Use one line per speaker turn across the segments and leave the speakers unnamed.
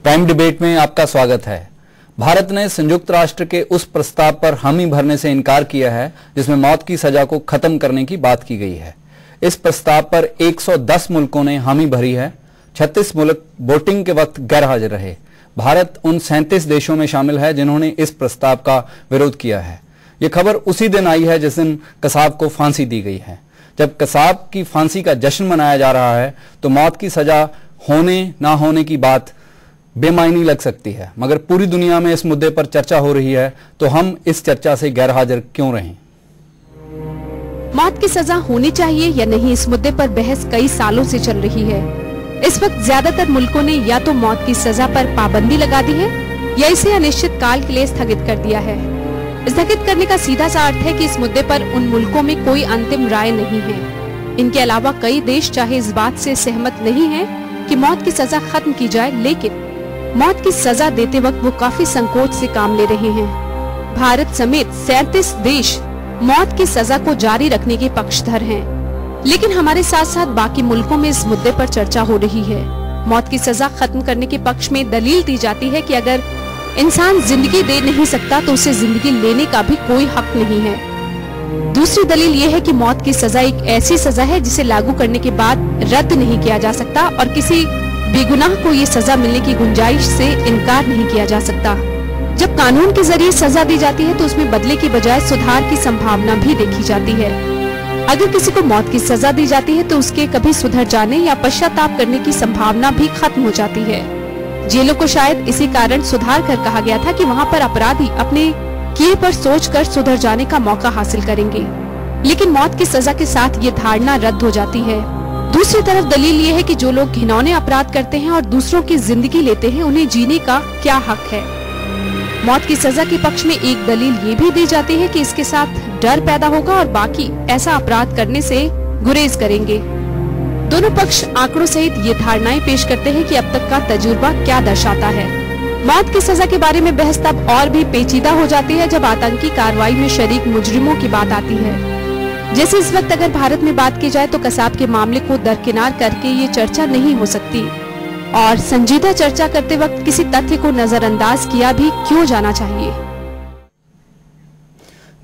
Prime debate में आपका स्वागत है। भारत ने संयुक्त राष्ट्र के उस प्रस्ताव पर हामी भरने से इनकार किया है जिसमें मौत की सजा को खत्म करने की बात की गई है। इस प्रस्ताव पर 110 मुल्कों ने हामी भरी है। 36 मुल्क वोटिंग के वक्त गैर हाजिर रहे। भारत उन 37 देशों में शामिल है जिन्होंने इस प्रस्ताव का विरोध किया है। यह खबर उसी दिन आई है जिस दिन कसाब को फांसी दी गई है। जब कसाब की फांसी का जश्न मनाया जा रहा है तो मौत की सजा होने ना होने की बात बेमायनी लग सकती है, मगर पूरी दुनिया में इस मुद्दे पर चर्चा हो रही है तो हम इस चर्चा से गैर हाजिर क्यों रहें?
मौत की सजा होनी चाहिए या नहीं, इस मुद्दे पर बहस कई सालों से चल रही है। इस वक्त ज्यादातर मुल्कों ने या तो मौत की सजा पर पाबंदी लगा दी है या इसे अनिश्चित काल के लिए स्थगित कर दिया है। स्थगित करने का सीधा सा अर्थ है कि इस मुद्दे पर उन मुल्कों में कोई अंतिम राय नहीं है। इनके अलावा कई देश चाहे इस बात से सहमत नहीं है कि मौत की सजा खत्म की जाए, लेकिन मौत की सजा देते वक्त वो काफी संकोच से काम ले रहे हैं। भारत समेत 37 देश मौत की सजा को जारी रखने के पक्षधर हैं, लेकिन हमारे साथ साथ बाकी मुल्कों में इस मुद्दे पर चर्चा हो रही है। मौत की सजा खत्म करने के पक्ष में दलील दी जाती है कि अगर इंसान जिंदगी दे नहीं सकता तो उसे जिंदगी लेने का भी कोई हक नहीं है। दूसरी दलील ये है कि मौत की सजा एक ऐसी सजा है जिसे लागू करने के बाद रद्द नहीं किया जा सकता और किसी बेगुनाह को ये सजा मिलने की गुंजाइश से इनकार नहीं किया जा सकता। जब कानून के जरिए सजा दी जाती है तो उसमें बदले की बजाय सुधार की संभावना भी देखी जाती है। अगर किसी को मौत की सजा दी जाती है तो उसके कभी सुधर जाने या पश्चाताप करने की संभावना भी खत्म हो जाती है। जेलों को शायद इसी कारण सुधार कर कहा गया था कि वहाँ पर अपराधी अपने किए पर सोचकर सुधर जाने का मौका हासिल करेंगे, लेकिन मौत की सजा के साथ ये धारणा रद्द हो जाती है। दूसरी तरफ दलील ये है कि जो लोग घिनौने अपराध करते हैं और दूसरों की जिंदगी लेते हैं, उन्हें जीने का क्या हक है। मौत की सजा के पक्ष में एक दलील ये भी दी जाती है कि इसके साथ डर पैदा होगा और बाकी ऐसा अपराध करने से गुरेज करेंगे। दोनों पक्ष आंकड़ों सहित ये धारणाएं पेश करते हैं कि अब तक का तजुर्बा क्या दर्शाता है। मौत की सजा के बारे में बहस तब और भी पेचीदा हो जाती है जब आतंकी कार्रवाई में शरीक मुजरिमों की बात आती है। जैसे इस वक्त अगर भारत में बात की जाए तो कसाब के मामले को दरकिनार करके ये चर्चा नहीं हो सकती और संजीदा चर्चा करते वक्त किसी तथ्य को नजरअंदाज किया भी क्यों जाना चाहिए।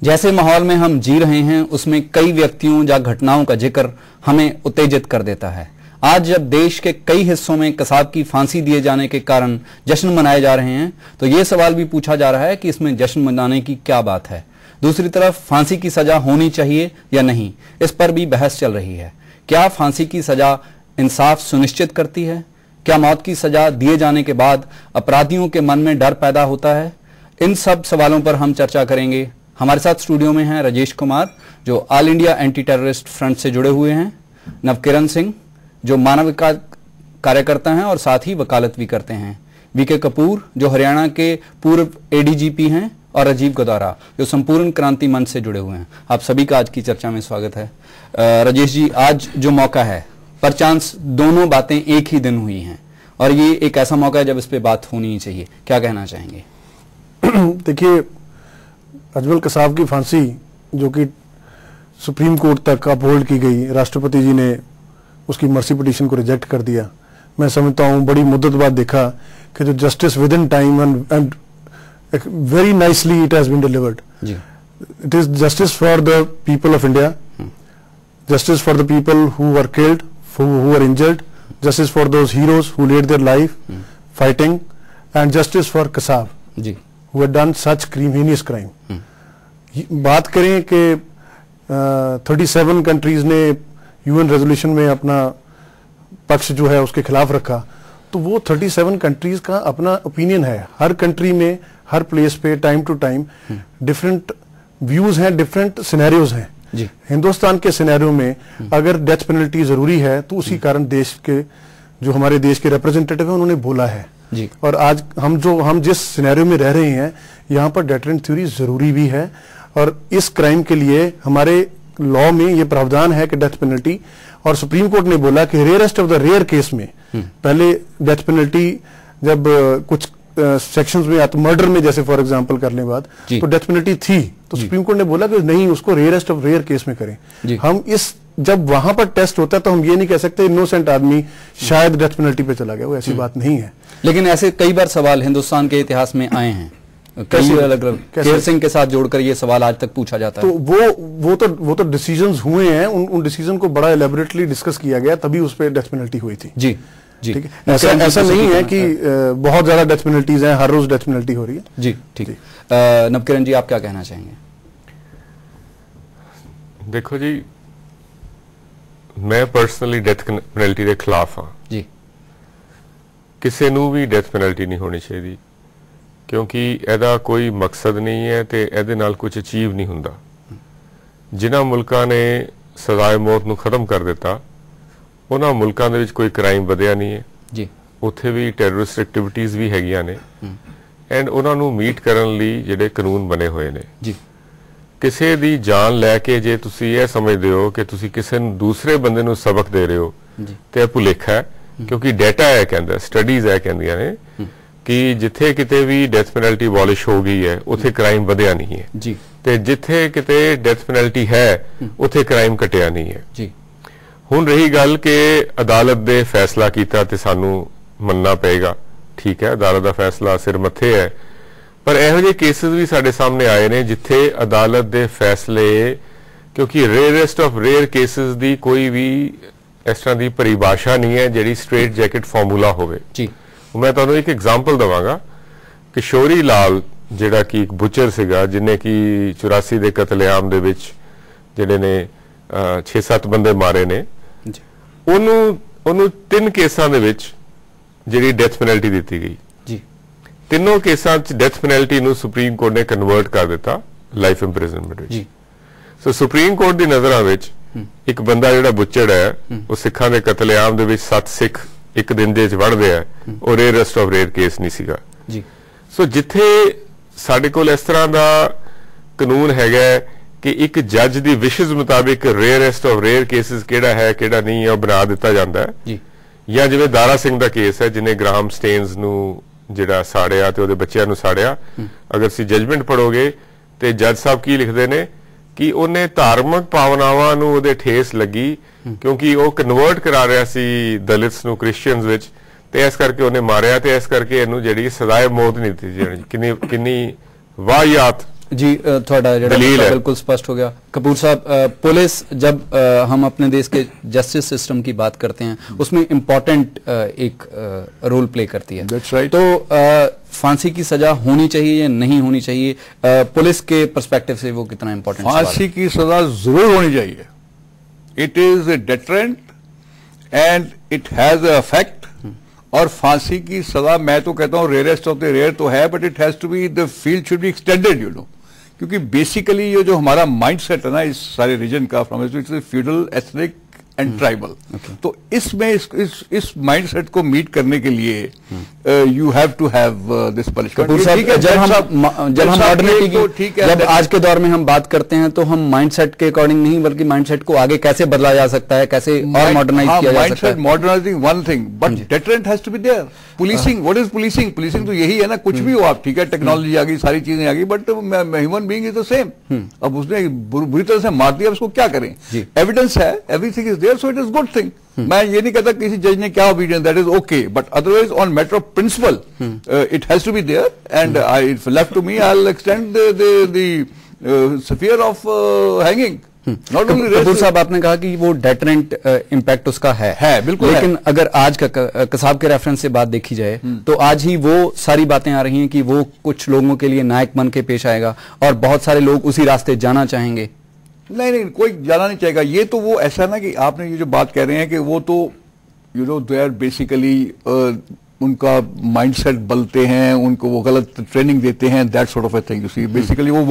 जैसे माहौल में हम जी रहे हैं उसमें कई व्यक्तियों या घटनाओं का जिक्र हमें उत्तेजित कर देता है। आज जब देश के कई हिस्सों में कसाब की फांसी दिए जाने के कारण जश्न मनाए जा रहे हैं तो ये सवाल भी पूछा जा रहा है कि इसमें जश्न मनाने की क्या बात है। दूसरी तरफ फांसी की सजा होनी चाहिए या नहीं, इस पर भी बहस चल रही है। क्या फांसी की सजा इंसाफ सुनिश्चित करती है? क्या मौत की सजा दिए जाने के बाद अपराधियों के मन में डर पैदा होता है? इन सब सवालों पर हम चर्चा करेंगे। हमारे साथ स्टूडियो में हैं राजेश कुमार जो all India anti terrorist front से जुड़े हुए हैं, नवकिरण सिंह जो मानवाधिकार कार्यकर्ता हैं और साथ ही वकालत भी करते हैं, वीके कपूर जो हरियाणा के पूर्व एडीजीपी हैं और राजीव गौदारा जो संपूर्ण क्रांति मंच से जुड़े हुए हैं। आप सभी का आज की चर्चा में स्वागत है। राजेश जी, आज जो मौका है, परचांस दोनों बातें एक ही दिन हुई हैं और ये एक ऐसा मौका है जब इस पे बात होनी ही चाहिए, क्या कहना चाहेंगे?
देखिए, अजमल कसाब की फांसी जो कि सुप्रीम कोर्ट तक अपहोल्ड की गई, राष्ट्रपति जी ने उसकी मर्सी पिटीशन को रिजेक्ट कर दिया। मैं समझता हूँ बड़ी मुद्दत बाद देखा कि जो justice within time and very nicely it has been delivered. It is justice for the people of India, justice for the people who were killed, who were injured, justice for those heroes who laid their life fighting, and justice for Kasab who had done such heinous crime। बात करें कि 37 countries ने UN resolution में अपना पक्ष जो है उसके खिलाफ रखा, तो वो 37 कंट्रीज का अपना ओपिनियन है। हर कंट्री में हर प्लेस पे time to time different views हैं, डिफरेंट सिनेरियोज हैं। हिंदुस्तान के सिनेरियो में अगर डेथ पेनल्टी जरूरी है तो उसी कारण देश के जो हमारे देश के रिप्रेजेंटेटिव हैं उन्होंने बोला है जी। और आज हम जिस सिनेरियो में रह रहे हैं यहाँ पर डेटरेंट थ्योरी जरूरी भी है और इस क्राइम के लिए हमारे लॉ में ये प्रावधान है कि डेथ पेनल्टी, और सुप्रीम कोर्ट ने बोला कि rarest of the rare case में पहले डेथ पेनल्टी जब कुछ सेक्शंस में आता, मर्डर में जैसे फॉर एग्जांपल करने बाद तो डेथ पेनल्टी थी, तो सुप्रीम कोर्ट ने बोला कि नहीं, उसको रेयरेस्ट ऑफ रेयर केस में करें। हम इस जब वहां पर टेस्ट होता है तो हम ये नहीं कह सकते इनोसेंट आदमी शायद डेथ पेनल्टी पे चला गया, वो ऐसी बात नहीं है।
लेकिन ऐसे कई बार सवाल हिंदुस्तान के इतिहास में आए हैं, कई अलग अलग, केर सिंह के साथ जोड़कर ये सवाल आज तक पूछा जाता है।
तो वो तो डिसीजंस हुए हैं, उन डिसीजन को बड़ा एलेबोरेटली डिस्कस किया गया, तभी उस पर डेथ पेनल्टी हुई थी।
जी जी,
ठीक है, ऐसा नहीं है कि बहुत ज्यादा डेथ पेनल्टीज हैं, हर रोज डेथ पेनल्टी हो रही है।
जी ठीक। नवकिरण जी, आप क्या कहना चाहेंगे?
देखो जी, मैं पर्सनली डेथ पेनल्टी के खिलाफ हाँ
जी।
किसी नू भी डेथ पेनल्टी नहीं होनी चाहिए, क्योंकि ਇਹਦਾ कोई मकसद नहीं है तो ਇਹਦੇ ਨਾਲ कुछ अचीव नहीं ਹੁੰਦਾ। जिन्हां मुल्कां ने सजाए मौत ਨੂੰ खत्म कर दिता, उन्हां मुल्कां ਦੇ ਵਿੱਚ कोई क्राइम ਵਧਿਆ नहीं है
जी,
ਉੱਥੇ भी टैररिस्ट एक्टिविटीज़ भी हैगियां ने एंड उन्हां ਨੂੰ मीट ਕਰਨ ਲਈ ਜਿਹੜੇ ਕਾਨੂੰਨ बने हुए ने
जी।
ਕਿਸੇ ਦੀ ਜਾਨ ਲੈ ਕੇ ਜੇ ਤੁਸੀਂ ਇਹ ਸਮਝਦੇ ਹੋ ਕਿ ਤੁਸੀਂ ਕਿਸੇ ਨੂੰ ਦੂਸਰੇ ਬੰਦੇ ਨੂੰ ਸਬਕ ਦੇ ਰਹੇ ਹੋ ਤੇ ਇਹ ਭੁਲੇਖਾ ਹੈ, ਕਿਉਂਕਿ ਡਾਟਾ ਹੈ ਕਹਿੰਦਾ, ਸਟੱਡੀਜ਼ ਹੈ ਕਹਿੰਦੀਆਂ ਨੇ कि जिथे किते भी डेथ पेनल्टी अबॉलिश हो गई है उथे क्राइम वधिया नहीं है
जी,
ते जिथे किते डेथ पेनल्टी है उथे क्राइम घटिया नहीं है
जी।
हुण रही गल कि अदालत दे फैसला कीता ते सानू मनना पेगा, ठीक है, अदालत दा फैसला सिर मथे है, पर इहो जिहे केसेस भी साडे सामने आए ने जिथे अदालत दे फैसले, क्योंकि रेयरेस्ट ऑफ रेयर केसेस दी कोई भी इस तरह की परिभाषा नहीं है जिहड़ी स्ट्रेट जैकेट फार्मूला होवे
जी।
मैं तुहानू एक एग्जाम्पल देवांगा कि किशोरी लाल जिहड़ा कि एक बुचर सीगा जिन्हें कि 84 के कतलेआम दे विच जिहड़े ने 6-7 बंदे मारे ने, उन्होंने 3 केसां दे विच जिहड़ी डेथ पेनल्टी दी गई
जी।
तीनों केसां च डेथ पेनल्टी नू सुप्रीम कोर्ट ने कन्वर्ट कर दिता लाइफ इंप्रिजनमेंट विच। सो सुप्रीम कोर्ट दी नज़रां विच एक बंदा जिहड़ा बुचड़ है वो सिखां दे कतलेआम दे विच 7 सिख एक दिन दे वड़दे है और रेयरेस्ट ऑफ रेयर केस नहीं सीगा
जी।
सो जिथे साडे कोल इस तरह का कानून हैगा कि एक जज दी विशेष मुताबिक रेयरेस्ट ऑफ रेयर केसेस केड़ा है केड़ा नहीं है बना दिता जाता है
जी।
या जिवें दारा सिंह दा केस है जिन्हें ग्राहम स्टेन्स नू जिहड़ा साड़िया ते ओहदे बच्चिਆਂ ਨੂੰ साड़िया, अगर सी जजमेंट पढ़ोगे तो जज साहब की लिखते हैं कि उन्हें धार्मिक भावनावां नू ओहदे ठेस लगी क्योंकि वो कन्वर्ट करा रहा सी दलित्स नू क्रिश्चियंस विच, ते इस करके उन्हें मारिया, ते इस करके इहनू जिहड़ी सजाए मौत नहीं दी जानी। किन्नी वाहियात
जी। थोड़ा बिल्कुल स्पष्ट हो गया। कपूर साहब, पुलिस जब हम अपने देश के जस्टिस सिस्टम की बात करते हैं उसमें इम्पोर्टेंट एक रोल प्ले करती है।
That's right.
तो फांसी की सजा होनी चाहिए या नहीं होनी चाहिए, पुलिस के पर्सपेक्टिव से वो कितना इम्पोर्टेंट?
फांसी की सजा जरूर होनी चाहिए। It is a deterrent and it has a effect. और फांसी की सजा मैं तो कहता हूं रेयरेस्ट ऑफ द रेयर तो है, but it has to be, the field should be extended, you know, क्योंकि बेसिकली ये जो हमारा माइंडसेट है ना इस सारे रीजन का, from its feudal, ethnic and tribal, तो इसमें इस माइंडसेट को मीट करने के लिए you have to have this punishment.
जब हम मॉडर्निटी की, जब आज के दौर में हम बात करते हैं तो हम माइंडसेट के अकॉर्डिंग नहीं बल्कि माइंडसेट को आगे कैसे बदला जा सकता है, कैसे और मॉडर्नाइज किया जा सकता है।
Modernising one thing, but deterrent has to be there. Policing, what is policing? Policing तो यही है ना, कुछ भी हो आप, ठीक है, टेक्नोलॉजी आ गई, सारी चीजें आ गई, but human being is the same. अब उसने बुरी तरह से मार दिया, उसको क्या करें? एविडेंस है, everything is there, so it is good thing. मैं ये नहीं कहता किसी जज ने क्या opinion, that is okay, but otherwise on matter of principle it has to be there, and I if left to me I will extend the sphere of hanging.
Kapoor साहब, आपने कहा कि वो डेटरेंट इम्पैक्ट उसका है
बिल्कुल,
लेकिन अगर आज का कसाब के रेफरेंस से बात देखी जाए तो आज ही वो सारी बातें आ रही हैं कि वो कुछ लोगों के लिए नायक बन के पेश आएगा और बहुत सारे लोग उसी रास्ते जाना चाहेंगे।
नहीं, कोई जाना नहीं चाहेगा। ये तो वो ऐसा ना कि आपने ये जो बात कह रहे हैं कि वो तो you know they are basically उनका माइंडसेट बदलते हैं, उनको वो गलत ट्रेनिंग देते हैं, that sort of a thing. You see basically वो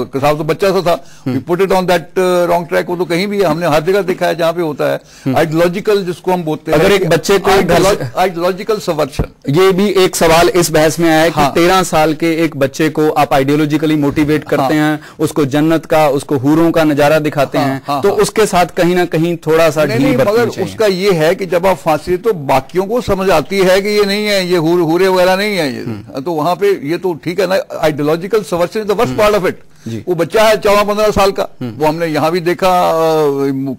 कसाब तो बच्चा सा था, we put it on that wrong track. वो तो कहीं भी हमने हर जगह देखा है जहां पे होता है आइडियोलॉजिकल, जिसको हम बोलते हैं।
अगर एक बच्चे को
आइडियोलॉजिकल संवर्षण,
ये भी एक सवाल इस बहस में आया है कि 13 साल के एक बच्चे को आप आइडियोलॉजिकली मोटिवेट करते हैं, उसको जन्नत का, उसको हूरों का नजारा दिखाते हैं, तो उसके साथ कहीं ना कहीं थोड़ा सा ढील बरतनी चाहिए।
उसका ये है कि जब आप फांसी, तो बाकियों को समझ आती है कि ये नहीं है, ये हूरे वगैरह नहीं है ये, तो वहां पे ये तो ठीक है ना, ideological subversion is the worst part of it. वो बच्चा है 14-15 साल का, वो हमने यहाँ भी देखा,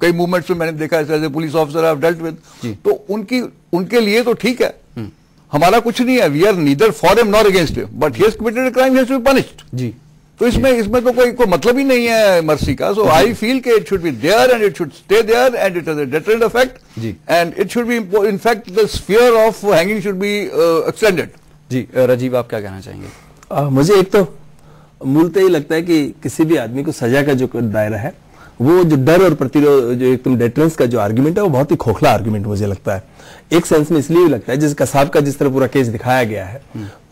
कई मूवमेंट्स में मैंने देखा ऐसे police officer have dealt with, तो उनके लिए तो ठीक है, हमारा कुछ नहीं है, we are neither for him nor against him, but he has committed a crime, he has to be punished जी। तो इसमें तो कोई मतलब ही नहीं है मर्सी का। सो आई फील कि it should be there and it should stay there and it has a deterrent effect and it should be, in fact the sphere of hanging should be extended.
जी राजीव, आप क्या कहना चाहेंगे?
मुझे एक तो मूलतः ही लगता है कि किसी भी आदमी को सजा का जो दायरा है, वो जो डर और प्रतिरोध, जो एकदम डेटरेंस का जो आर्गुमेंट है, वो बहुत ही खोखला आर्गुमेंट मुझे लगता है। एक सेंस में इसलिए भी लगता है, जैसे कसाब का जिस तरह पूरा केस दिखाया गया है,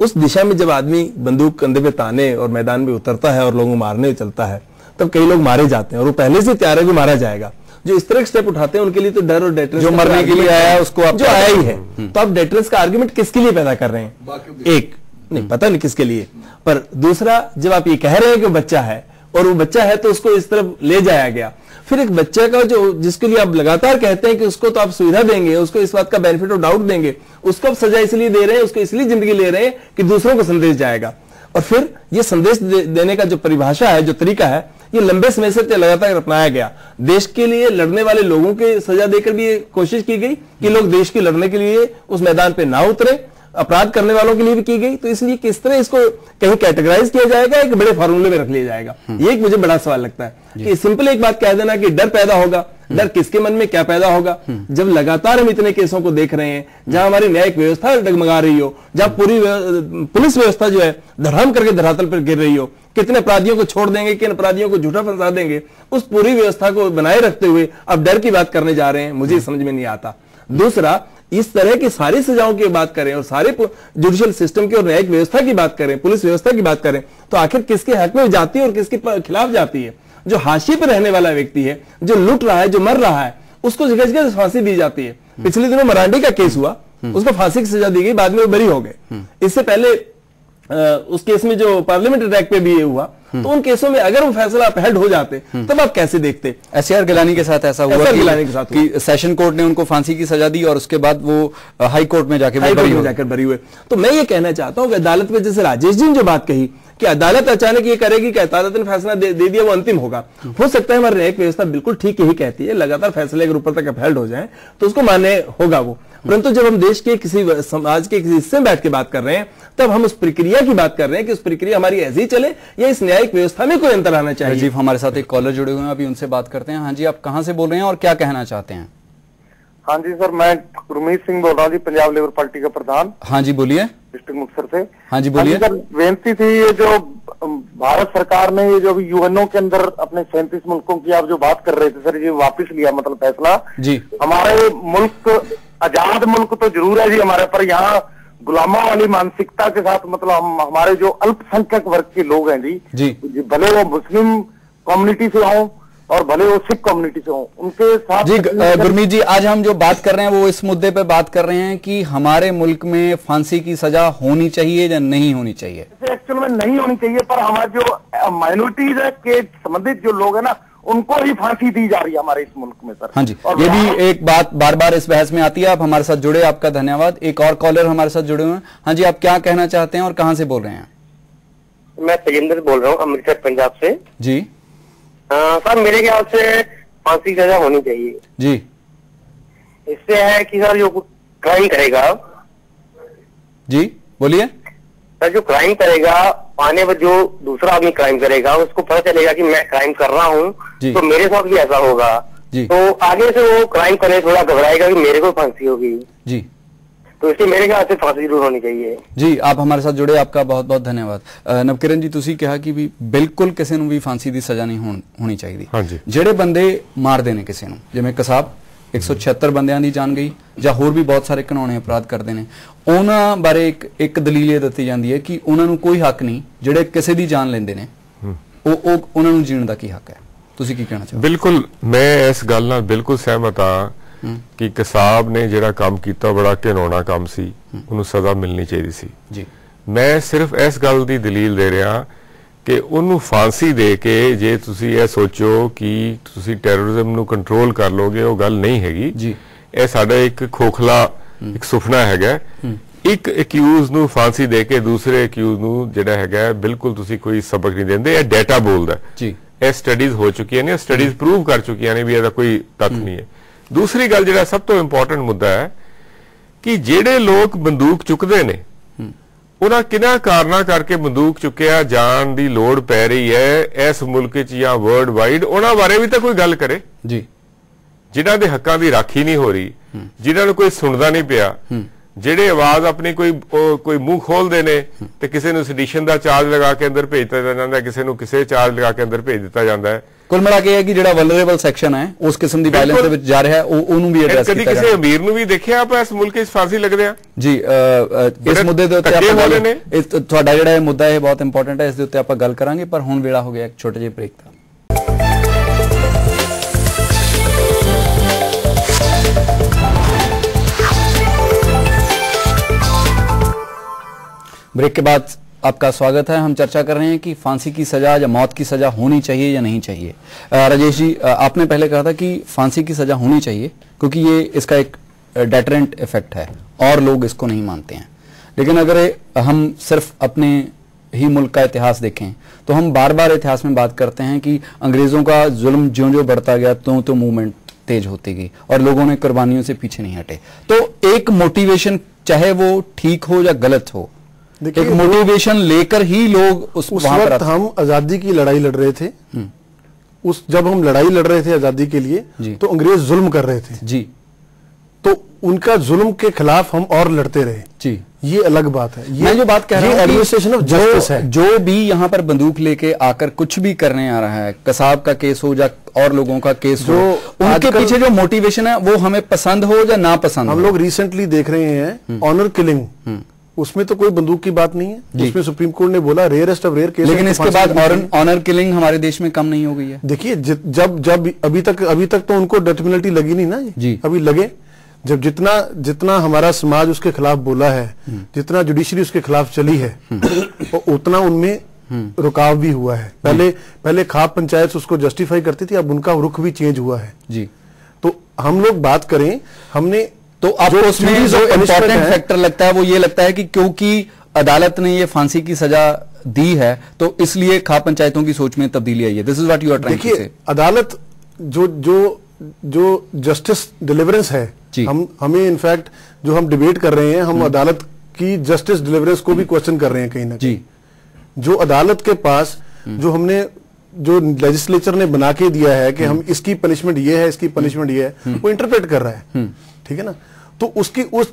उस दिशा में जब आदमी बंदूक कंधे पे ताने और मैदान में उतरता है और लोगों को मारने चलता है, तब कई लोग मारे जाते हैं और वो पहले से तैयार है कि मारा जाएगा। जो इस तरह के स्टेप उठाते हैं उनके लिए तो डर और डेटरेंस, जो मरने के लिए आया है उसको आप जो आया ही है, तो आप डेटरेंस का आर्गुमेंट किसके लिए पैदा कर रहे हैं? एक नहीं पता नहीं किसके लिए, पर दूसरा, जब आप ये कह रहे हैं कि बच्चा है और वो बच्चा है तो उसको इस तरफ ले जाया गया, फिर एक बच्चे का जो जिसके लिए आप लगातार कहते हैं कि उसको तो आप सुविधा देंगे, उसको इस बात का बेनिफिट ऑफ डाउट देंगे, उसको आप सजा इसलिए दे रहे हैं, उसको इसलिए जिंदगी ले रहे हैं कि दूसरों को संदेश जाएगा। और फिर ये संदेश देने का जो परिभाषा है, जो तरीका है, ये लंबे समय से लगातार अपनाया गया। देश के लिए लड़ने वाले लोगों के सजा देकर भी ये कोशिश की गई कि लोग देश के लड़ने के लिए उस मैदान पे ना उतरे, अपराध करने वालों के लिए भी की गई। तो इसलिए किस तरह इसको कहीं कैटेगराइज किया जाएगा, एक बड़े फॉर्मूले में रख लिया जाएगा, ये एक मुझे बड़ा सवाल लगता है। कि सिंपल एक बात कह देना कि डर पैदा होगा, डर किसके मन में क्या पैदा होगा? जब लगातार हम इतने केसों को देख रहे हैं, जहां हमारी न्यायिक व्यवस्था डगमगा रही हो, जहां पूरी पुलिस व्यवस्था जो है धड़ाम करके धरातल पर गिर रही हो, कितने अपराधियों को छोड़ देंगे, किन अपराधियों को झूठा फंसा देंगे, उस पूरी व्यवस्था को बनाए रखते हुए अब डर की बात करने जा रहे हैं, मुझे समझ में नहीं आता। दूसरा, इस तरह की सारी सजाओं की बात करें और सारे जुडिशियल सिस्टम की और न्यायिक व्यवस्था की बात करें, पुलिस व्यवस्था की बात करें, तो आखिर किसके हक में जाती है और किसके खिलाफ जाती है? जो हाशिए पर रहने वाला व्यक्ति है, जो लूट रहा है, जो मर रहा है, उसको जगह जगह फांसी दी जाती है। पिछले दिनों मरांडी का केस हुआ, उसको फांसी की सजा दी गई, बाद में वो बरी हो गए। इससे पहले उस केस में जो पार्लियामेंट्री ट्रैक पे भी ये हुआ, तो उन केसों में अगर वो फैसला अपहेल्ड हो जाते तब आप कैसे देखते?
एसआर गिलानी के साथ ऐसा हुआ कि सेशन कोर्ट ने उनको फांसी की सजा दी और उसके बाद वो हाई कोर्ट में जाकर बरी हुए। तो मैं ये कहना चाहता हूं कि अदालत में, जैसे राजेश जी ने जो बात कही कि अदालत अचानक ये करेगी कि अदालत ने फैसला दे दिया वो अंतिम होगा, हो सकता है हमारी न्यायिक व्यवस्था बिल्कुल ठीक यही कहती है, लगातार फैसले अगर ऊपर तक अपहेल्ड हो जाए तो उसको मान्य होगा वो। परंतु जब हम देश के किसी समाज के किसी हिस्से में बैठ के बात कर रहे हैं, तब हम उस प्रक्रिया की बात कर रहे हैं कि उस प्रक्रिया हमारी ऐसी ही चले या इस न्यायिक व्यवस्था में कोई अंतर आना चाहिए। राजीव, हमारे साथ एक कॉलर जुड़े हुए हैं, अभी उनसे बात करते हैं। हाँ जी, आप कहां से बोल रहे हैं और क्या कहना चाहते हैं?
हाँ जी सर, मैं गुरमीत सिंह बोल रहा हूँ जी, पंजाब लेबर पार्टी का प्रधान।
हाँ जी बोलिए।
डिस्ट्रिक्ट मुक्तसर से।
हाँ जी बोलिए।
सर, बेनती थी, ये जो भारत सरकार ने ये जो अभी यूएनओ के अंदर अपने 37 मुल्कों की आप जो बात कर रहे थे सर, ये वापस लिया मतलब फैसला जी। हमारे मुल्क आजाद मुल्क तो जरूर है जी हमारे, पर यहाँ गुलामों वाली मानसिकता के साथ मतलब हमारे जो अल्पसंख्यक वर्ग के लोग हैं जी, भले वो मुस्लिम कम्युनिटी से हों और भले वो सिख कम्युनिटी से हो, उनके साथ
जी। गुरमीत जी, आज हम जो बात कर रहे हैं वो इस मुद्दे पे बात कर रहे हैं कि हमारे मुल्क में फांसी की सजा होनी चाहिए या नहीं होनी चाहिए।
एक्चुअल में नहीं होनी चाहिए, पर हमारे जो माइनॉरिटीज है के संबंधित जो लोग है ना, उनको ही फांसी दी जा रही है हमारे इस मुल्क में सर।
हाँ जी, ये भी एक बात बार बार इस बहस में आती है। आप हमारे साथ जुड़े, आपका धन्यवाद। एक और कॉलर हमारे साथ जुड़े हुए हैं। हाँ जी, आप क्या कहना चाहते हैं और कहाँ से बोल रहे हैं?
मैं तेजेंद्र बोल रहा हूँ, अमृतसर पंजाब से
जी।
सर, मेरे ख्याल से फांसी की सजा होनी चाहिए
जी।
इससे है कि सर जो क्राइम करेगा
जी, बोलिए
सर, जो क्राइम करेगा आने पर जो दूसरा आदमी क्राइम करेगा उसको पता चलेगा कि मैं क्राइम कर रहा हूँ, तो मेरे साथ भी ऐसा होगा जी। तो आगे से वो क्राइम करने थोड़ा घबराएगा कि मेरे को फांसी होगी
जी।
तो इसलिए मेरे ख्याल से फांसी जरूर होनी चाहिए जी।
आप हमारे साथ जुड़े, आपका बहुत बहुत धन्यवाद। नवकिरण जी, तुसी कहा कि भी बिल्कुल किसी ਨੂੰ भी फांसी ਦੀ सजा नहीं होनी चाहिए।
हाँ जी।
ਜਿਹੜੇ ਬੰਦੇ ਮਾਰਦੇ ਨੇ ਕਿਸੇ ਨੂੰ, ਜਿਵੇਂ ਕਸਾਬ 176 ਬੰਦਿਆਂ ਦੀ ਜਾਨ ਗਈ ਜਾਂ ਹੋਰ ਵੀ ਬਹੁਤ ਸਾਰੇ ਘਿਨੌਣੇ ਅਪਰਾਧ ਕਰਦੇ ਨੇ, ਉਹਨਾਂ ਬਾਰੇ ਇੱਕ ਦਲੀਲ ਇਹ ਦਿੱਤੀ ਜਾਂਦੀ ਹੈ ਕਿ ਉਹਨਾਂ ਨੂੰ ਕੋਈ ਹੱਕ ਨਹੀਂ, ਜਿਹੜੇ ਕਿਸੇ ਦੀ ਜਾਨ ਲੈਂਦੇ ਨੇ ਉਹ ਉਹਨਾਂ ਨੂੰ ਜੀਣ ਦਾ ਕੀ ਹੱਕ ਹੈ? ਤੁਸੀਂ ਕੀ ਕਹਿਣਾ ਚਾਹੋਗੇ?
ਬਿਲਕੁਲ, ਮੈਂ ਇਸ ਗੱਲ ਨਾਲ ਬਿਲਕੁਲ ਸਹਿਮਤ ਹਾਂ कि कसाब ने जिहड़ा काम कीता बड़ा घिनौना काम सी, उन्होंने सजा मिलनी चाहिए सी जी। मैं सिर्फ इस गल की दलील दे रहा कि उन्होंने फांसी दे के जे तुसी ये सोचो कि तुसी टैरोरिज्म नूं कंट्रोल कर लोगे, वो गल नहीं हैगी जी। यह साडा एक खोखला एक सुपना हैगा ਇੱਕ ਅਕਿਊਜ਼ ਨੂੰ ਫਾਂਸੀ ਦੇ ਕੇ ਦੂਸਰੇ ਅਕਿਊਜ਼ ਨੂੰ ਜਿਹੜਾ ਹੈਗਾ ਬਿਲਕੁਲ ਤੁਸੀਂ ਕੋਈ ਸਬਕ ਨਹੀਂ ਦਿੰਦੇ। ਇਹ ਡਾਟਾ ਬੋਲਦਾ ਜੀ, ਇਹ ਸਟੱਡੀਜ਼ ਹੋ ਚੁੱਕੀਆਂ ਨੇ, ਸਟੱਡੀਜ਼ ਪ੍ਰੂਵ ਕਰ ਚੁੱਕੀਆਂ ਨੇ ਵੀ ਇਹਦਾ ਕੋਈ ਤੱਥ ਨਹੀਂ ਹੈ। ਦੂਸਰੀ ਗੱਲ ਜਿਹੜਾ ਸਭ ਤੋਂ ਇੰਪੋਰਟੈਂਟ ਮੁੱਦਾ ਹੈ ਕਿ ਜਿਹੜੇ ਲੋਕ ਬੰਦੂਕ ਚੁੱਕਦੇ ਨੇ ਉਹਨਾਂ ਕਿਹਨਾਂ ਕਾਰਨਾਂ ਕਰਕੇ ਬੰਦੂਕ ਚੁੱਕਿਆ ਜਾਣ ਦੀ ਲੋੜ ਪੈ ਰਹੀ ਹੈ ਇਸ ਮੁਲਕ 'ਚ ਜਾਂ ਵਰਲਡ ਵਾਈਡ, ਉਹਨਾਂ ਬਾਰੇ ਵੀ ਤਾਂ ਕੋਈ ਗੱਲ ਕਰੇ ਜੀ। ਜਿਨ੍ਹਾਂ ਦੇ ਹੱਕਾਂ ਦੀ ਰਾਖੀ ਨਹੀਂ ਹੋ ਰਹੀ, ਜਿਨ੍ਹਾਂ ਨੂੰ ਕੋਈ ਸੁਣਦਾ ਨਹੀਂ ਪਿਆ, ਜਿਹੜੇ ਆਵਾਜ਼ ਆਪਣੀ ਕੋਈ ਮੂੰਹ ਖੋਲਦੇ ਨੇ ਤੇ ਕਿਸੇ ਨੂੰ ਸੈਡੀਸ਼ਨ ਦਾ ਚਾਰਜ ਲਗਾ ਕੇ ਅੰਦਰ ਭੇਜ ਦਿੱਤਾ ਜਾਂਦਾ, ਕਿਸੇ ਨੂੰ ਕਿਸੇ ਚਾਰਜ ਲਗਾ ਕੇ ਅੰਦਰ ਭੇਜ ਦਿੱਤਾ ਜਾਂਦਾ ਹੈ।
ਕੁੱਲ ਮਿਲਾ ਕੇ ਇਹ ਹੈ ਕਿ ਜਿਹੜਾ ਵਲਨਰੇਬਲ ਸੈਕਸ਼ਨ ਹੈ ਉਸ ਕਿਸਮ ਦੀ ਵਾਇਲੈਂਸ ਦੇ ਵਿੱਚ ਜਾ ਰਿਹਾ ਹੈ, ਉਹਨੂੰ ਵੀ ਐਡਰੈਸ ਕੀਤਾ
ਕਦੀ ਕਿਸੇ ਅਮੀਰ ਨੂੰ ਵੀ ਦੇਖਿਆ ਆਪਾਂ ਇਸ ਮੁਲਕ 'ਚ ਫਾਂਸੀ ਲੱਗਦੇ ਆ
ਜੀ। ਇਸ ਮੁੱਦੇ ਦੇ ਉੱਤੇ ਆਪਾਂ ਤੁਹਾਡਾ ਜਿਹੜਾ ਇਹ ਮੁੱਦਾ ਹੈ ਬਹੁਤ ਇੰਪੋਰਟੈਂਟ ਹੈ, ਇਸ ਦੇ ਉੱਤੇ ਆਪਾਂ ਗੱਲ ਕਰਾਂਗੇ, ਪਰ ਹੁਣ ਵੇਲਾ ਹੋ ਗਿਆ ਇੱਕ ਛੋਟੇ ਜਿਹੇ ਬ੍ਰੇਕ ਦਾ। ब्रेक के बाद आपका स्वागत है। हम चर्चा कर रहे हैं कि फांसी की सजा या मौत की सजा होनी चाहिए या नहीं चाहिए। राजेश जी, आपने पहले कहा था कि फांसी की सजा होनी चाहिए क्योंकि ये इसका एक डेटरेंट इफेक्ट है और लोग इसको नहीं मानते हैं, लेकिन अगर हम सिर्फ अपने ही मुल्क का इतिहास देखें तो हम बार बार इतिहास में बात करते हैं कि अंग्रेजों का जुल्म ज्यों ज्यों बढ़ता गया तो मूवमेंट तेज होती गई और लोगों ने कुर्बानियों से पीछे नहीं हटे। तो एक मोटिवेशन, चाहे वो ठीक हो या गलत हो, एक मोटिवेशन लेकर ही लोग उस वक्त
हम आजादी की लड़ाई लड़ रहे थे। जब हम लड़ाई लड़ रहे थे आजादी के लिए तो अंग्रेज जुल्म कर रहे थे जी, तो उनका जुल्म के खिलाफ हम और लड़ते रहे जी, ये अलग बात है।
मैं जो बात कह रहा हूं
एडमिनिस्ट्रेशन ऑफ जस्टिस है।
जो भी यहाँ पर बंदूक लेके आकर कुछ भी करने आ रहा है, कसाब का केस हो या और लोगों का केस हो, उनके पीछे जो मोटिवेशन है वो हमें पसंद हो या ना पसंद।
हम लोग रिसेंटली देख रहे हैं ऑनर किलिंग, उसमें तो कोई बंदूक की बात नहीं है, उसमें सुप्रीम कोर्ट ने बोला रेयरेस्ट ऑफ रेयर केस,
लेकिन इसके बाद ऑनर किलिंग हमारे देश में कम नहीं हो गई है।
देखिए जब अभी तक तो उनको डेथ पेनल्टी लगी नहीं ना जी, अभी लगे। जब जितना हमारा समाज उसके खिलाफ बोला है, जितना जुडिशरी उसके खिलाफ चली है, उतना उनमें रुकाव भी हुआ है। पहले खाप पंचायत उसको जस्टिफाई करती थी, अब उनका रुख भी चेंज हुआ है जी। तो हम लोग बात करें, हमने
तो आपको उसमें जो इम्पोर्टेंट फैक्टर लगता है वो ये लगता है कि क्योंकि अदालत ने ये फांसी की सजा दी है तो इसलिए खाप पंचायतों की सोच में तब्दीली आई है। This is what you are trying to say.
अदालत जो जस्टिस डिलीवरेंस है, हमें इनफैक्ट जो हम डिबेट कर रहे हैं, हम अदालत की जस्टिस डिलीवरेंस को भी क्वेश्चन कर रहे हैं कहीं ना कहीं। जो अदालत के पास जो लेजिस्लेचर ने बना के दिया है कि हम इसकी पनिशमेंट ये है, इसकी पनिशमेंट ये है, वो इंटरप्रेट कर रहा है, ठीक है ना। तो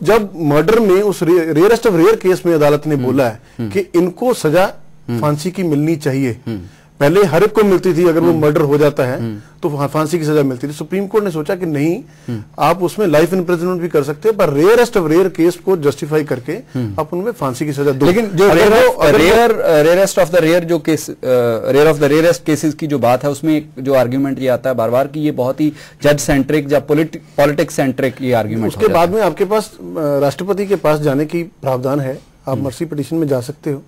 जब मर्डर में उस रेयरेस्ट ऑफ रेयर केस में अदालत ने बोला है कि इनको सजा फांसी की मिलनी चाहिए। पहले हर एक को मिलती थी, अगर वो मर्डर हो जाता है तो फांसी की सजा मिलती थी। सुप्रीम कोर्ट ने सोचा कि नहीं, आप उसमें लाइफ इम्प्रिजनमेंट भी कर सकते हैं, पर रेयरेस्ट ऑफ रेयर केस को जस्टिफाई करके आप उनमें फांसी की सजा दो।
लेकिन जो रेयरेस्ट ऑफ द रेयर जो case, rare of the rarest cases की जो बात है, उसमें जो आर्ग्यूमेंट ये आता है बार बार कि ये बहुत ही जज सेंट्रिक या पॉलिटिक्स सेंट्रिक ये आर्ग्यूमेंट।
उसके बाद में आपके पास राष्ट्रपति के पास जाने की प्रावधान है, आप मर्सी पिटीशन में जा सकते हो।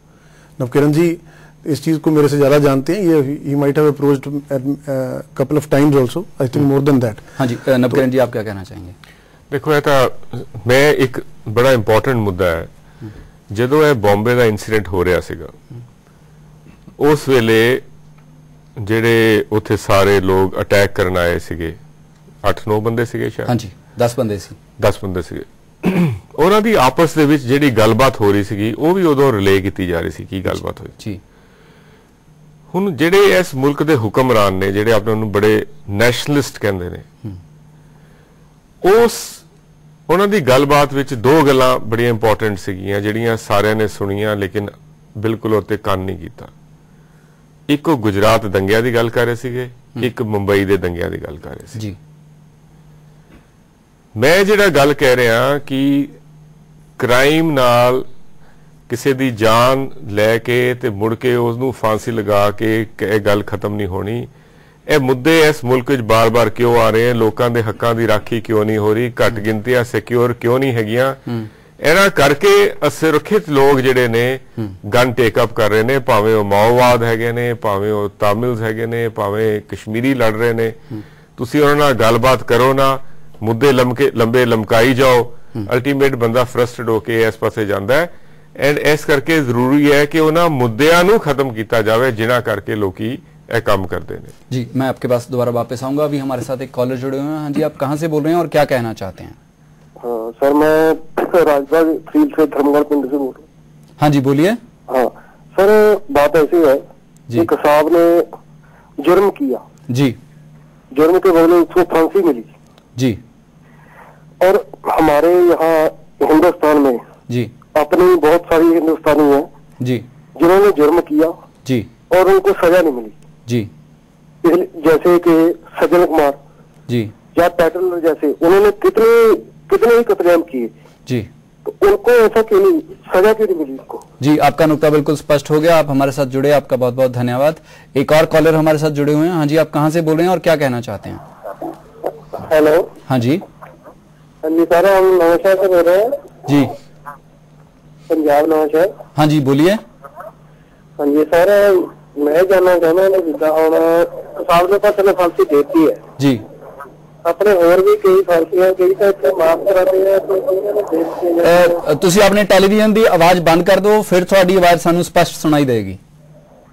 नवकिरण जी इस चीज को मेरे से ज्यादा जानते हैं, ये he might have approached couple of times also, I think more than that.
हाँ जी, नवकिरण जी आप क्या कहना चाहेंगे?
देखो ये तो मैं एक बड़ा इंपॉर्टेंट मुद्दा है, ਜਦੋਂ ਇਹ ਬੰਬੇ ਦਾ ਇਨਸੀਡੈਂਟ ਹੋ ਰਿਹਾ ਸੀਗਾ ਉਸ ਵੇਲੇ ਜਿਹੜੇ ਉੱਥੇ ਸਾਰੇ ਲੋਕ ਅਟੈਕ ਕਰਨ ਆਏ ਸੀਗੇ 8-9 ਬੰਦੇ ਸੀਗੇ ਸ਼ਾਇਦ।
ਹਾਂਜੀ 10 ਬੰਦੇ ਸੀ।
10 ਬੰਦੇ ਸੀਗੇ। ਉਹਨਾਂ ਦੀ ਆਪਸ ਦੇ ਵਿੱਚ ਜਿਹੜੀ ਗੱਲਬਾਤ ਹੋ ਰਹੀ ਸੀਗੀ ਉਹ ਵੀ ਉਦੋਂ ਰਿਲੇ ਕੀਤੀ ਜਾ ਰਹੀ ਸੀ ਕੀ ਗੱਲਬਾਤ ਹੋਈ ਜੀ। ਹੁਣ ਜਿਹੜੇ ਇਸ ਮੁਲਕ ਦੇ ਹੁਕਮਰਾਨ ਨੇ ਜਿਹੜੇ ਆਪਣੇ ਨੂੰ ਬੜੇ ਨੈਸ਼ਨਲਿਸਟ ਕਹਿੰਦੇ ਨੇ ਉਹਨਾਂ ਦੀ ਗੱਲਬਾਤ ਵਿੱਚ ਦੋ ਗੱਲਾਂ ਬੜੀਆਂ ਇੰਪੋਰਟੈਂਟ ਸੀਗੀਆਂ ਜਿਹੜੀਆਂ ਸਾਰਿਆਂ ਨੇ ਸੁਣੀਆਂ ਲੇਕਿਨ ਬਿਲਕੁਲ ਉੱਤੇ ਕੰਨ ਨਹੀਂ ਕੀਤਾ। ਇੱਕ ਉਹ ਗੁਜਰਾਤ ਦੰਗਿਆਂ ਦੀ ਗੱਲ ਕਰ ਰਹੇ ਸੀਗੇ, ਇੱਕ ਮੁੰਬਈ ਦੇ ਦੰਗਿਆਂ ਦੀ ਗੱਲ ਕਰ ਰਹੇ ਸੀ ਜੀ। ਮੈਂ ਜਿਹੜਾ ਗੱਲ ਕਹਿ ਰਿਹਾ ਕਿ ਕ੍ਰਾਈਮ ਨਾਲ ਕਿਸੇ ਦੀ ਜਾਨ ਲੈ ਕੇ ਤੇ ਮੁੜ ਕੇ ਉਸ ਨੂੰ ਫਾਂਸੀ ਲਗਾ ਕੇ ਇਹ ਗੱਲ ਖਤਮ ਨਹੀਂ ਹੋਣੀ। ਇਹ ਮੁੱਦੇ ਇਸ ਮੁਲਕ ਵਿੱਚ ਬਾਰ-ਬਾਰ ਕਿਉਂ ਆ ਰਹੇ ਹਨ? ਲੋਕਾਂ ਦੇ ਹੱਕਾਂ ਦੀ ਰਾਖੀ ਕਿਉਂ ਨਹੀਂ ਹੋ ਰਹੀ? ਘੱਟ ਗਿਣਤੀਆਂ ਸਿਕਿਉਰ ਕਿਉਂ ਨਹੀਂ ਹੈਗੀਆਂ? ਇਹਨਾਂ ਕਰਕੇ ਅਸੁਰੱਖਿਅਤ ਲੋਕ ਜਿਹੜੇ ਨੇ ਗਨ ਟੇਕ ਅਪ ਕਰ ਰਹੇ ਨੇ, ਭਾਵੇਂ ਉਹ ਮਾਓਵਾਦ ਹੈਗੇ ਨੇ, ਭਾਵੇਂ ਉਹ ਤਾਮਿਲਸ ਹੈਗੇ ਨੇ, ਭਾਵੇਂ ਕਸ਼ਮੀਰੀ ਲੜ ਰਹੇ ਨੇ। ਤੁਸੀਂ ਉਹਨਾਂ ਨਾਲ ਗੱਲਬਾਤ ਕਰੋ ਨਾ, ਮੁੱਦੇ ਲੰਬੇ ਲਮਕਾਈ ਜਾਓ ਅਲਟੀਮੇਟ ਬੰਦਾ ਫਰਸਟਡ ਹੋ ਕੇ ਇਸ ਪਾਸੇ ਜਾਂਦਾ ਹੈ। ਐਂਡ ਇਸ ਕਰਕੇ ਜ਼ਰੂਰੀ ਹੈ ਕਿ ਉਹਨਾਂ ਮੁੱਦਿਆਂ ਨੂੰ ਖਤਮ ਕੀਤਾ ਜਾਵੇ ਜਿਨ੍ਹਾਂ ਕਰਕੇ ਲੋਕੀ ये काम करते हैं।
जी, मैं आपके पास दोबारा वापस आऊंगा। अभी हमारे साथ एक कॉलर जुड़े हुए हैं। हाँ जी, आप कहाँ से बोल रहे हैं और क्या कहना चाहते हैं?
हाँ सर, मैं राजबाग फील्ड से धर्मगढ़ पिंड से बोल रहा हूँ।
हाँ जी, बोलिए।
हाँ सर, बात ऐसी है कि कसाब ने जुर्म किया
जी,
जुर्म के बदले उसको फांसी मिली
जी,
और हमारे यहाँ हिंदुस्तान में
जी
अपनी बहुत सारी हिंदुस्तानी है
जी
जिन्होंने जुर्म किया
जी
और उनको सजा नहीं मिली
जी,
जैसे कि सज्जन कुमार
जी
या पैटर्न जैसे उन्होंने कितने ही कत्लेआम किए
जी,
तो उनको ऐसा क्यों नहीं, सजा क्यों नहीं मिली उनको?
जी, आपका नुक्ता बिल्कुल स्पष्ट हो गया। आप हमारे साथ जुड़े, आपका बहुत बहुत धन्यवाद। एक और कॉलर हमारे साथ जुड़े हुए हैं। हाँ जी, आप कहाँ से बोल रहे हैं और क्या कहना चाहते हैं?
हेलो।
हाँ जी।
हाँ जी सर, हम नवाशहर से बोल रहे हैं
जी,
पंजाब नवाशहर।
हाँ जी, बोलिए।
हाँ जी सर, मैं जानना चाहना जिदा हम कसाब ने पास फांसी देती है
जी,
अपने और भी कई फांसियां कई तो इतने माफ कराते हैं तो उन्होंने
ਤੁਸੀਂ ਆਪਣੇ ਟੈਲੀਵਿਜ਼ਨ ਦੀ ਆਵਾਜ਼ ਬੰਦ ਕਰ ਦਿਓ, ਫਿਰ ਤੁਹਾਡੀ ਆਵਾਜ਼ ਸਾਨੂੰ ਸਪਸ਼ਟ ਸੁਣਾਈ ਦੇਗੀ।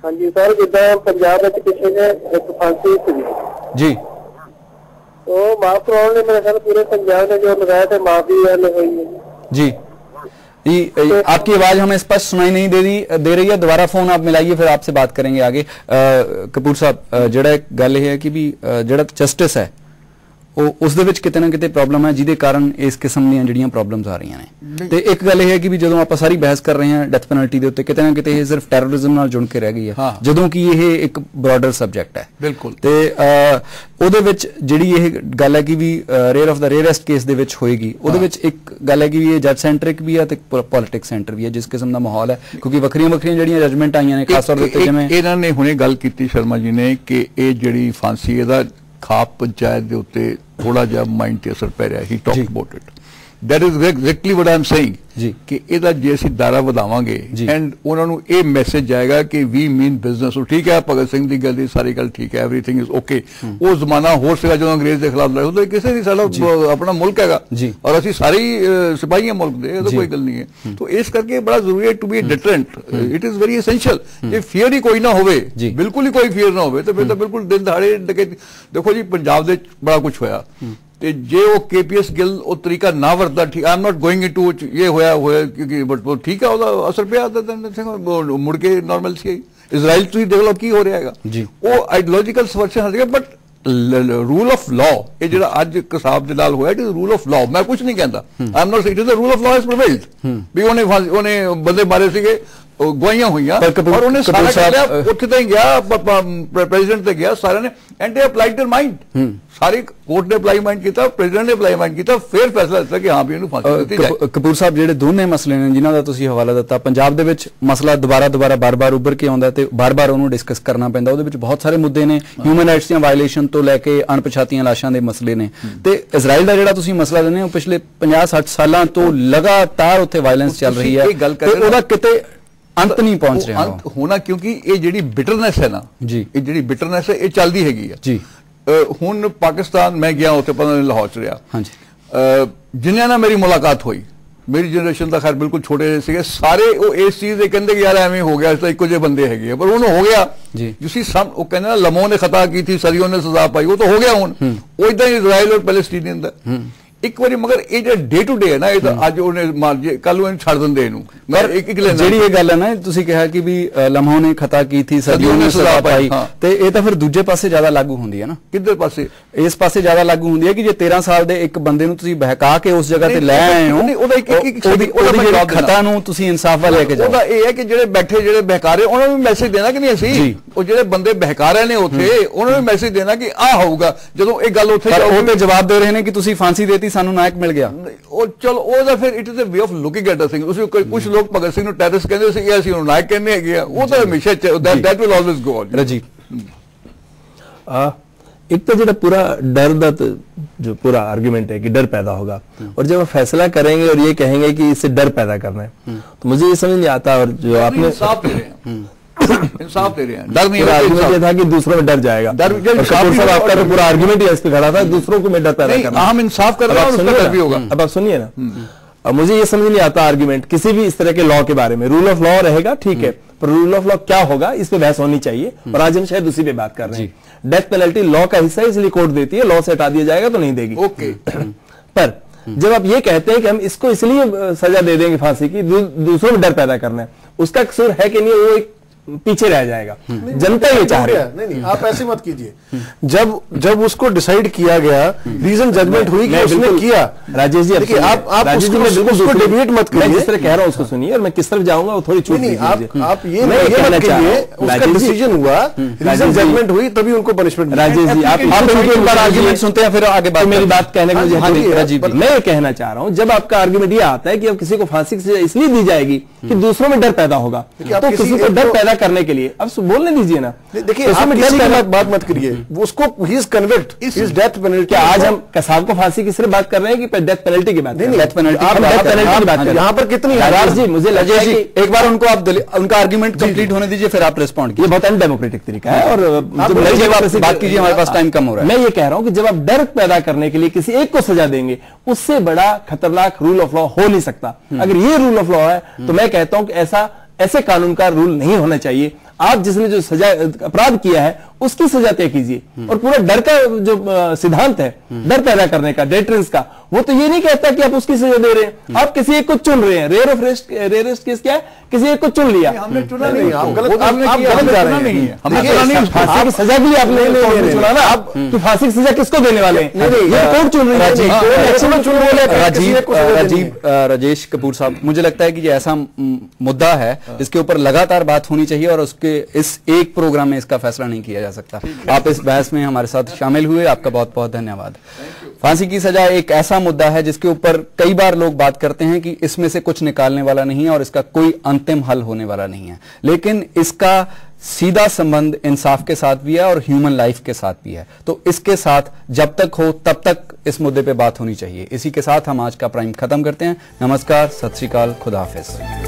हाँ जी सर, जिदा पंजाब में पिछले ने एक फांसी सी
जी,
तो माफ कराने ने मेरे ख्याल पूरे पंजाब ने जो लगाया थे माफी हुई है
जी। आपकी आवाज हमें स्पष्ट सुनाई नहीं दे रही है। दोबारा फोन आप मिलाइए, फिर आपसे बात करेंगे आगे। कपूर साहब, ਜਿਹੜਾ ਗੱਲ ਇਹ ਹੈ ਕਿ ਵੀ ਜਿਹੜਾ ਜਸਟਿਸ ਹੈ ਉਹ ਉਸ ਦੇ ਵਿੱਚ ਕਿਤੇ ਨਾ ਕਿਤੇ ਪ੍ਰੋਬਲਮ ਹੈ ਜਿਹਦੇ ਕਾਰਨ ਇਸ ਕਿਸਮ ਦੀਆਂ ਜਿਹੜੀਆਂ ਪ੍ਰੋਬਲਮਸ ਆ ਰਹੀਆਂ ਨੇ। ਤੇ ਇੱਕ ਗੱਲ ਇਹ ਹੈ ਕਿ ਵੀ ਜਦੋਂ ਆਪਾਂ ਸਾਰੀ ਬਹਿਸ ਕਰ ਰਹੇ ਹਾਂ ਡੈਥ ਪੈਨਲਟੀ ਦੇ ਉੱਤੇ, ਕਿਤੇ ਨਾ ਕਿਤੇ ਇਹ ਸਿਰਫ ਟੈਰਰਿਜ਼ਮ ਨਾਲ ਜੁੜ ਕੇ ਰਹਿ ਗਈ ਹੈ, ਜਦੋਂ ਕਿ ਇਹ ਇੱਕ ਬ੍ਰੌਡਰ ਸਬਜੈਕਟ ਹੈ।
ਬਿਲਕੁਲ।
ਤੇ ਉਹਦੇ ਵਿੱਚ ਜਿਹੜੀ ਇਹ ਗੱਲ ਹੈ ਕਿ ਵੀ rare of the rarest case ਦੇ ਵਿੱਚ ਹੋਏਗੀ, ਉਹਦੇ ਵਿੱਚ ਇੱਕ ਗੱਲ ਹੈ ਕਿ ਵੀ ਇਹ ਜੱਜ ਸੈਂਟਰਿਕ ਵੀ ਹੈ ਤੇ ਪੋਲਿਟਿਕਸ ਸੈਂਟਰ ਵੀ ਹੈ, ਜਿਸ ਕਿਸਮ ਦਾ ਮਾਹੌਲ ਹੈ, ਕਿਉਂਕਿ ਵੱਖਰੀਆਂ ਜਿਹੜੀਆਂ ਜਜਮੈਂਟ ਆਈਆਂ ਨੇ ਖਾਸ ਤੌਰ ਤੇ ਜਿਵੇਂ
ਇਹਨਾਂ ਨੇ ਹੁਣੇ ਗੱਲ ਕੀਤੀ ਸ਼ਰਮਾ ਜੀ ਨੇ ਕਿ ਇਹ ਜਿਹੜੀ ਫਾਂਸੀ ਇਹਦਾ ਖਾਪ ਪੰਚਾਇਤ ਦੇ ਉੱਤੇ ਥੋੜਾ ਜਿਹਾ ਮਾਈਂਡ ਤੇ ਅਸਰ ਪੈ ਰਿਹਾ। He talk about it, that is exactly what I am saying ਕਿ ਇਹਦਾ ਜੇ ਅਸੀਂ ਦਾਇਰਾ ਵਧਾਵਾਂਗੇ ਐਂਡ ਉਹਨਾਂ ਨੂੰ ਇਹ ਮੈਸੇਜ ਜਾਏਗਾ ਕਿ ਵੀ ਮੀਨ ਬਿਜ਼ਨਸ। ਠੀਕ ਹੈ, ਭਗਤ ਸਿੰਘ ਦੀ ਗੱਲ, ਸਾਰੀ ਗੱਲ ਠੀਕ ਹੈ, ਐਵਰੀਥਿੰਗ ਇਜ਼ ਓਕੇ। ਉਹ ਜ਼ਮਾਨਾ ਹੋਰ ਸੀਗਾ ਜਦੋਂ ਅੰਗਰੇਜ਼ ਦੇ ਖਿਲਾਫ ਲੜੇ, ਉਦੋਂ ਕਿਸੇ ਦੀ ਸਾਡਾ ਆਪਣਾ ਮੁਲਕ ਹੈਗਾ ਔਰ ਅਸੀਂ ਸਾਰੇ ਸਿਪਾਹੀ ਹਾਂ ਮੁਲਕ ਦੇ, ਇਹਦਾ ਕੋਈ ਗੱਲ ਨਹੀਂ ਹੈ। ਤਾਂ ਇਸ ਕਰਕੇ ਬੜਾ ਜ਼ਰੂਰੀ ਹੈ to be deterrent, it is very essential. ਜੇ ਫੀਅਰ ਹੀ ਕੋਈ ਨਾ ਹੋਵੇ, ਬਿਲਕੁਲ ਹੀ ਕੋਈ ਫੀਅਰ ਨਾ ਹੋਵੇ, ਤਾਂ ਫਿਰ ਤਾਂ ਬਿਲਕੁਲ ਦਿਨ ਦਹਾੜੇ ਦੇਖੋ ਜੀ ਪੰਜਾਬ ਦੇ ਬੜਾ ਕੁਝ ਹੋਇਆ ਤੇ ਜੇ ਉਹ KPS ਗਿੱਲ ਉਹ ਤਰੀਕਾ ਨਾ ਵਰਤਦਾ, ਠੀਕ, ਆਈ ਐਮ ਨਾਟ ਗੋਇੰਗ ਇਨਟੂ ਇਹ ਹੋਇਆ ਕਿਉਂਕਿ ਬਟ ਉਹ ਠੀਕ ਹੈ, ਉਹਦਾ ਅਸਰ ਪਿਆ ਤਾਂ ਮੁੜ ਕੇ ਨਾਰਮਲ ਸੀ। ਇਜ਼ਰਾਈਲ ਤੁਸੀਂ ਦੇਖ ਲਓ ਕੀ ਹੋ ਰਿਹਾ ਹੈਗਾ, ਉਹ ਆਈਡੀਓਲੋਜੀਕਲ ਸਵਰਸ਼ਨ ਹਟ ਗਿਆ। ਬਟ ਰੂਲ ਆਫ ਲਾਅ, ਇਹ ਜਿਹੜਾ ਅੱਜ ਕਸਾਬ ਦੇ ਨਾਲ ਹੋਇਆ, it is rule of law. ਮੈਂ ਕੁਝ ਨਹੀਂ ਕਹਿੰਦਾ, I am not, it is the rule of law has prevailed. ਵੀ ਉਹਨੇ ਬੰਦੇ ਮਾਰੇ ਸੀਗੇ, ਗਵਾਹੀਆਂ ਹੋਈਆਂ ਔਰ ਉਹਨੇ ਸਾਰਾ ਕਰ ਲਿਆ। ਉੱਥੇ ਤਾਂ ਗਿਆ ਪ੍ਰੈਜ਼ੀਡੈਂਟ ਤੇ ਗਿਆ, ਸਾਰਿਆਂ ਨੇ ਐਂਡ ਦੇ applied there mind, sorry court ਨੇ ਅਪਲਾਈ ਮਾਈਂਡ ਕੀਤਾ, ਪ੍ਰੈਜ਼ੀਡੈਂਟ ਨੇ ਅਪਲਾਈ ਮਾਈਂਡ ਕੀਤਾ, ਫਿਰ ਫੈਸਲਾ ਦਿੱਤਾ ਕਿ ਹਾਂ ਵੀ ਇਹਨੂੰ ਫਾਂਸੀ ਦਿੱਤੀ ਜਾਏ।
ਕਪੂਰ ਸਾਹਿਬ, ਜਿਹੜੇ ਦੋਨੇ ਮਸਲੇ ਨੇ ਜਿਨ੍ਹਾਂ ਦਾ ਤੁਸੀਂ ਹਵਾਲਾ ਦਿੱਤਾ, ਪੰਜਾਬ ਦੇ ਵਿੱਚ ਮਸਲਾ ਦੁਬਾਰਾ ਬਾਰ-ਬਾਰ ਉੱਭਰ ਕੇ ਆਉਂਦਾ ਤੇ ਬਾਰ-ਬਾਰ ਉਹਨੂੰ ਡਿਸਕਸ ਕਰਨਾ ਪੈਂਦਾ। ਉਹਦੇ ਵਿੱਚ ਬਹੁਤ ਸਾਰੇ ਮੁੱਦੇ ਨੇ, ਹਿਊਮਨ ਰਾਈਟਸ ਦੀਆਂ ਵਾਇਲੇਸ਼ਨ ਤੋਂ ਲੈ ਕੇ ਅਣਪਛਾਤੀਆਂ ਲਾਸ਼ਾਂ ਦੇ ਮਸਲੇ ਨੇ। ਤੇ ਇਜ਼ਰਾਈਲ ਦਾ ਜਿਹੜਾ ਤੁਸੀਂ ਮਸਲਾ ਦਿੰਦੇ ਹੋ, ਪਿਛਲੇ 50-60 ਸਾਲਾਂ ਤੋਂ ਲਗਾਤਾਰ ਉੱਥੇ ਵਾਇਲੈਂਸ ਚੱਲ ਰਹੀ ਹੈ ਤੇ ਉਹਦਾ ਕਿਤੇ ਅੰਤ ਨਹੀਂ ਪਹੁੰਚ ਰਿਹਾ
ਹੋਣਾ, ਕਿਉਂਕਿ ਇਹ ਜਿਹੜੀ ਬਿਟਰਨੈਸ ਹੈ ਨਾ ਜੀ, ਇਹ ਜਿਹੜੀ ਬਿਟਰਨੈਸ ਹੈ ਇਹ ਚੱਲਦੀ ਹੈਗੀ ਆ ਜੀ। ਹੁਣ ਪਾਕਿਸਤਾਨ ਮੈਂ ਗਿਆ, ਉੱਥੇ 15 ਦਿਨ ਲਾਹੌਰ ਚ ਰਿਹਾ। ਹਾਂਜੀ, ਜਿਨ੍ਹਾਂ ਨਾਲ ਮੇਰੀ ਮੁਲਾਕਾਤ ਹੋਈ, ਮੇਰੀ ਜਨਰੇਸ਼ਨ ਦਾ ਖੈਰ ਬਿਲਕੁਲ ਛੋਟੇ ਸੀਗੇ, ਸਾਰੇ ਉਹ ਇਸ ਚੀਜ਼ ਦੇ ਕਹਿੰਦੇ ਕਿ ਯਾਰ ਐਵੇਂ ਹੋ ਗਿਆ, ਤਾਂ ਇੱਕੋ ਜਿਹੇ ਬੰਦੇ ਹੈਗੇ ਆ, ਪਰ ਉਹਨੂੰ ਹੋ ਗਿਆ ਜੀ। ਤੁਸੀਂ ਸਭ ਉਹ ਕਹਿੰਦੇ ਨਾ ਲਮੋ ਨੇ ਖਤਾ ਕੀ ਥੀ ਸदियों ने सजा पाई, ਉਹ ਤਾਂ ਹੋ ਗਿਆ ਹੁਣ। ਉਹ ਇਦਾਂ ਹੀ ਇਜ਼ਰਾਈਲ ਔਰ ਪੈਲਸਟੀਨੀਅਨ ਦਾ ਇੱਕ ਵਾਰੀ, ਮਗਰ ਇਹ ਜਿਹੜਾ ਡੇ ਟੂ ਡੇ ਹੈ ਨਾ, ਇਹ ਤਾਂ ਅੱਜ ਉਹਨੇ ਮਾਰ ਜੇ, ਕੱਲ ਨੂੰ ਇਹਨੂੰ ਛੱਡ ਦਿੰਦੇ ਇਹਨੂੰ। ਮੈਂ ਇੱਕ
ਜਿਹੜੀ ਇਹ ਗੱਲ ਹੈ ਨਾ, ਤੁਸੀਂ ਕਿਹਾ ਕਿ ਵੀ ਲਮਹੋਂ ਨੇ ਖਤਾ ਕੀ ਥੀ ਸदियों ने सजा पाई, ਤੇ ਇਹ ਤਾਂ ਫਿਰ ਦੂਜੇ ਪਾਸੇ ਜ਼ਿਆਦਾ ਲਾਗੂ ਹੁੰਦੀ ਹੈ ਨਾ।
ਕਿੱਧਰ ਪਾਸੇ?
ਇਸ ਪਾਸੇ ਜ਼ਿਆਦਾ ਲਾਗੂ ਹੁੰਦੀ ਹੈ ਕਿ ਜੇ 13 ਸਾਲ ਦੇ ਇੱਕ ਬੰਦੇ ਨੂੰ ਤੁਸੀਂ ਬਹਿਕਾ ਕੇ ਉਸ ਜਗ੍ਹਾ ਤੇ ਲੈ ਆਏ ਹੋ, ਉਹਦੀ ਖਤਾ ਨੂੰ ਤੁਸੀਂ ਇਨਸਾਫ ਵੱਲ ਲੈ ਕੇ ਜਾਓ।
ਉਹਦਾ ਇਹ ਹੈ ਕਿ ਜਿਹੜੇ ਬੈਠੇ, ਜਿਹੜੇ ਬਹਿਕਾਰੇ, ਉਹਨਾਂ ਨੂੰ ਮੈਸੇਜ ਦੇਣਾ ਕਿ ਨਹੀਂ ਅਸੀਂ, ਉਹ ਜਿਹੜੇ ਬੰਦੇ ਬਹਿਕਾ ਰਹੇ ਨੇ ਉੱਥੇ, ਉਹਨਾਂ ਨੂੰ ਮੈਸੇਜ ਦੇਣਾ ਕਿ ਆਹ ਹੋਊਗਾ ਜਦੋਂ ਇਹ ਗੱਲ ਉੱਥੇ।
ਉਹ ਤੇ ਜਵਾਬ ਦੇ ਰਹੇ ਨੇ ਕਿ ਤੁਸੀਂ ਫਾਂਸੀ ਦੇਤੀ, ਸਾਨੂੰ ਨਾਇਕ ਮਿਲ ਗਿਆ।
ਉਹ ਚਲੋ ਉਹਦਾ ਫਿਰ it is a way of looking at a thing. ਤੁਸੀਂ ਕੁਝ ਲੋਕ ਭਗਤ ਸਿੰਘ ਨੂੰ ਟੈਰਰਿਸਟ ਕਹਿੰਦੇ ਸੀ, ਇਹ ਅਸੀਂ ਉਹਨੂੰ ਨਾਇਕ ਕਹਿੰਦੇ ਹੈਗੇ ਆ, ਉਹ ਤਾਂ ਹਮੇਸ਼ਾ that will always go on.
Rajiv,
एक तो जो पूरा डर का जो पूरा आर्गुमेंट है कि डर पैदा होगा, और जब वो फैसला करेंगे और ये कहेंगे कि इससे डर पैदा करना है, तो मुझे ये समझ नहीं आता। और जो आपने
इंसाफ दे रहे हैं, डर नहीं
आर्गुमेंट ये था कि दूसरों में डर जाएगा। कपूर साहब आपका तो पूरा आर्गुमेंट ही इस पे खड़ा था, दूसरों को मैं डर पैदा करना।
हम इंसाफ कर रहे हैं और उसका डर भी होगा।
अब आप सुनिए ना, अब मुझे ये समझ नहीं आता आर्गुमेंट किसी भी इस तरह के लॉ के बारे में। रूल ऑफ लॉ रहेगा ठीक है, पर रूल ऑफ लॉ क्या होगा इस पे बहस होनी चाहिए, और आज हम शायद उसी पे बात कर रहे हैं। डेथ पेनल्टी लॉ का हिस्सा है, इसलिए कोर्ट देती है, लॉ से हटा दिया जाएगा तो नहीं देगी।
ओके
पर जब आप ये कहते हैं कि हम इसको इसलिए सजा दे देंगे फांसी की, दूसरों में डर पैदा करना है, उसका कसूर है कि नहीं, वो एक पीछे रह जाएगा। जनता ये चाह रही है।
नहीं, आप ऐसे मत कीजिए। जब उसको डिसाइड किया गया, रीजन जजमेंट हुई कि उसने किया।
राजेश जी,
देखिए आप उसको डिबेट मत करिए।
मैं जिस तरह कह रहा हूँ उसको सुनिए, और मैं किस तरफ जाऊंगा वो थोड़ी छूट
नहीं, आप ये मत कहिए। उसका डिसीजन हुआ, रीजन जजमेंट हुई, तभी उनको पनिशमेंट।
राजेश जी, आप
आर्ग्यूमेंट सुनते हैं, फिर आगे बात।
मेरी बात कहने को मैं ये कहना चाह रहा हूँ, जब आपका आर्ग्यूमेंट ये आता है कि अब किसी को फांसी की सजा इसलिए दी जाएगी कि दूसरों में डर पैदा होगा, तो किसी को डर पैदा करने के लिए अब बोलने दीजिए ना।
देखिए, आप बात मत करिए, उसको ही इज कन्विक्ट, इस डेथ पेनल्टी।
क्या आज हम कसाब को फांसी की सिर्फ बात कर रहे हैं कि डेथ पेनल्टी की बात?
नहीं, डेथ पेनल्टी की बात कर। यहाँ पर कितनी
जी, मुझे लगता है कि
एक बार उनको आप उनका आर्ग्यूमेंट कंप्लीट होने दीजिए, फिर आप रिस्पॉन्ड कीजिए।
ये बहुत अनडेमोक्रेटिक तरीका है, और
बात कीजिए, हमारे पास टाइम कम हो रहा है।
मैं ये कह रहा हूं कि जब आप डर पैदा करने के लिए किसी एक को सजा देंगे, उससे बड़ा खतरनाक रूल ऑफ लॉ हो नहीं सकता। अगर ये रूल ऑफ लॉ है तो मैं कहता हूं कि ऐसे कानून का रूल नहीं होना चाहिए। आप जिसने जो सजा अपराध किया है उसकी सजा तय कीजिए, और पूरा डर का जो सिद्धांत है डर पैदा करने का, डेटरेंस का, वो तो ये नहीं कहता कि आप उसकी सजा दे रहे हैं, आप किसी एक को चुन रहे हैं। रेयरेस्ट केस क्या है? किसी एक को चुन लिया।
हमने चुना नहीं,
आप गलत जा रहे हैं।
फांसी की सजा भी आप नहीं चुना ना, आप तो फांसी की सजा किसको देने वाले हैं? ये कोर्ट चुन रही है।
राजेश कपूर साहब, मुझे लगता है कि ये ऐसा मुद्दा है जिसके ऊपर लगातार बात होनी चाहिए, और उसके इस एक प्रोग्राम में इसका फैसला नहीं किया जा सकता। आप इस बहस में हमारे साथ शामिल हुए, आपका बहुत बहुत धन्यवाद। फांसी की सजा एक ऐसा मुद्दा है जिसके ऊपर कई बार लोग बात करते हैं कि इसमें से कुछ निकालने वाला नहीं है और इसका कोई अंतिम हल होने वाला नहीं है, लेकिन इसका सीधा संबंध इंसाफ के साथ भी है और ह्यूमन लाइफ के साथ भी है। तो इसके साथ जब तक हो तब तक इस मुद्दे पे बात होनी चाहिए। इसी के साथ हम आज का प्राइम खत्म करते हैं। नमस्कार, सत श्री अकाल, खुदा हाफिज।